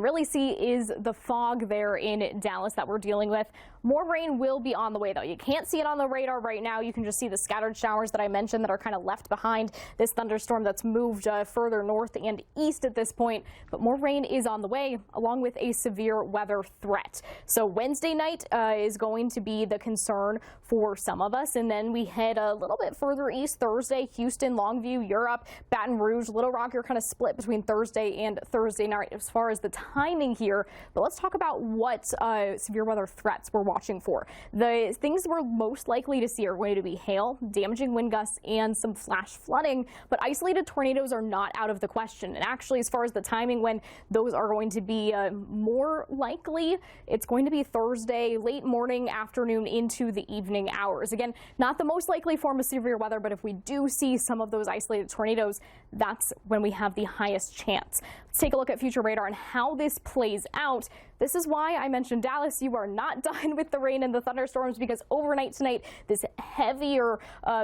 Really see is the fog there in Dallas that we're dealing with. More rain will be on the way, though. You can't see it on the radar right now. You can just see the scattered showers that I mentioned that are kind of left behind this thunderstorm that's moved further north and east at this point. But more rain is on the way, along with a severe weather threat. So Wednesday night is going to be the concern for some of us, and then we head a little bit further east Thursday. Houston, Longview, Europe, Baton Rouge, Little Rock are kind of split between Thursday and Thursday night as far as the timing here. But let's talk about what severe weather threats we're watching for. The things we're most likely to see are going to be hail, damaging wind gusts, and some flash flooding. But isolated tornadoes are not out of the question. And actually, as far as the timing when those are going to be more likely, it's going to be Thursday, late morning, afternoon into the evening hours. Again, not the most likely form of severe weather, but if we do see some of those isolated tornadoes, that's when we have the highest chance. Let's take a look at future radar and how this plays out. This is why I mentioned Dallas. You are not done with the rain and the thunderstorms, because overnight tonight, this heavier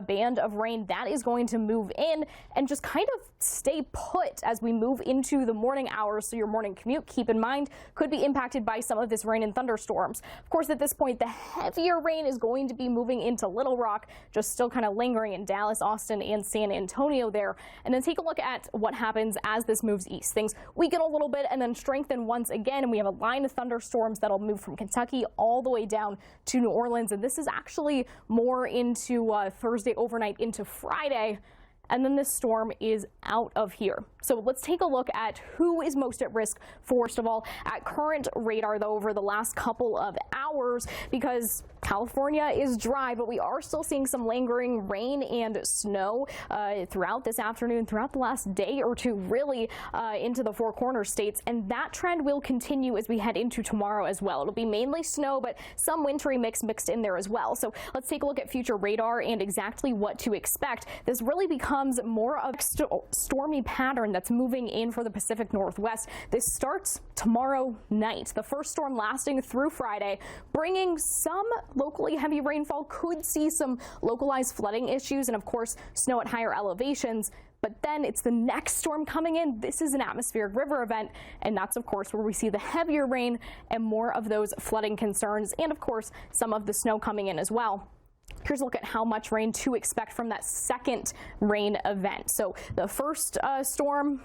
band of rain that is going to move in and just kind of stay put as we move into the morning hours. So your morning commute, keep in mind, could be impacted by some of this rain and thunderstorms. Of course, at this point, the heavier rain is going to be moving into Little Rock, just still kind of lingering in Dallas, Austin, and San Antonio there. And then take a look at what happens as this moves east. Things weaken a little bit and then strengthen once again, and we have a line of thunderstorms that'll move from Kentucky all the way down to New Orleans. And this is actually more into Thursday overnight into Friday. And then this storm is out of here. So let's take a look at who is most at risk, first of all, at current radar, though, over the last couple of hours, because California is dry, but we are still seeing some lingering rain and snow throughout this afternoon, throughout the last day or two, really into the Four Corners states. And that trend will continue as we head into tomorrow as well. It'll be mainly snow, but some wintry mix mixed in there as well. So let's take a look at future radar and exactly what to expect. This really becomes more of a stormy pattern that's moving in for the Pacific Northwest. This starts tomorrow night. The first storm lasting through Friday, bringing some locally heavy rainfall. Could see some localized flooding issues and, of course, snow at higher elevations. But then it's the next storm coming in. This is an atmospheric river event, and that's, of course, where we see the heavier rain and more of those flooding concerns, and, of course, some of the snow coming in as well. Here's a look at how much rain to expect from that second rain event. So the first storm